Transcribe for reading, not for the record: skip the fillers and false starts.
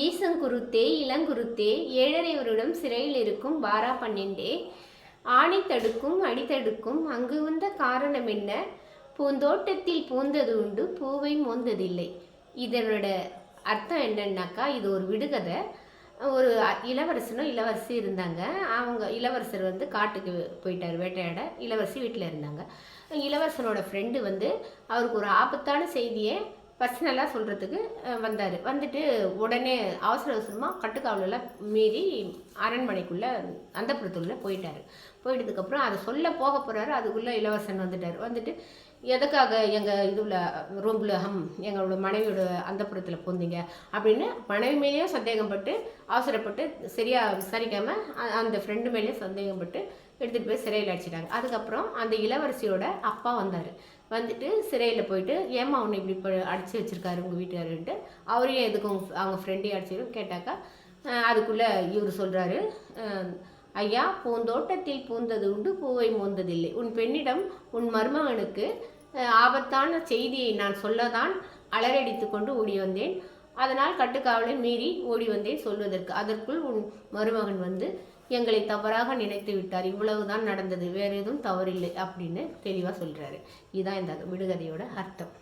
ஈசங்குருத்தே இளங்குருத்தே ஏழரைவருடம் சிறையில் இருக்கும் வாரா பன்னெண்டே ஆணை தடுக்கும் அடித்தடுக்கும் அங்கு வந்த காரணம் என்ன? பூந்தோட்டத்தில் பூந்தது உண்டு பூவை மோந்ததில்லை. இதனோட அர்த்தம் என்னன்னாக்கா, இது ஒரு விடுகதை. ஒரு இளவரசனும் இளவரசி இருந்தாங்க. அவங்க இளவரசர் வந்து காட்டுக்கு போயிட்டார் வேட்டையாட. இளவரசி வீட்டில் இருந்தாங்க. இளவரசனோட ஃப்ரெண்டு வந்து அவருக்கு ஒரு ஆபத்தான செய்தியை பர்சனலாக சொல்கிறதுக்கு வந்தார். வந்துட்டு உடனே அவசர அவசரமாக கட்டுக்காவலெல்லாம் மீறி அரண்மனைக்குள்ளே அந்தப்புறத்துக்குள்ளே போயிட்டார். போயிட்டதுக்கப்புறம் அதை சொல்ல போக போகிறாரு. அதுக்குள்ளே இளவரசன் வந்துட்டார். வந்துட்டு எதுக்காக எங்கள் இதில் ரூமில் எங்களோட மனைவியோட அந்தப்புறத்தில் போந்தீங்க அப்படின்னு மனைவி மேலேயும் சந்தேகப்பட்டு அவசரப்பட்டு சரியாக விசாரிக்காமல் அந்த ஃப்ரெண்டு மேலேயும் சந்தேகப்பட்டு எடுத்துகிட்டு போய் சிறையில் அடிச்சிட்டாங்க. அதுக்கப்புறம் அந்த இளவரசியோட அப்பா வந்தார். வந்துட்டு சிறையில் போயிட்டு ஏமா அவனை இப்படி இப்போ அடித்து வச்சுருக்காரு உங்கள் வீட்டுக்காருன்ட்டு அவரையும் எதுக்கும் அவங்க ஃப்ரெண்டையும் அடிச்சிடும் கேட்டாக்கா, அதுக்குள்ளே இவர் சொல்கிறாரு, ஐயா, பூந்தோட்டத்தில் பூந்தது உண்டு பூவை மோந்ததில்லை. உன் பெண்ணிடம் உன் மருமகனுக்கு ஆபத்தான செய்தியை நான் சொல்லதான் அலறடித்து கொண்டு ஓடி வந்தேன். அதனால் கட்டுக்காவலை மீறி ஓடி வந்தேன் சொல்வதற்கு. அதற்குள் உன் மருமகன் வந்து எங்களை தவறாக நினைத்து விட்டார். இவ்வளவுதான் நடந்தது, வேறு எதுவும் தவறில்லை அப்படின்னு தெளிவாக சொல்கிறாரு. இதுதான் இந்த விடுகதையோட அர்த்தம்.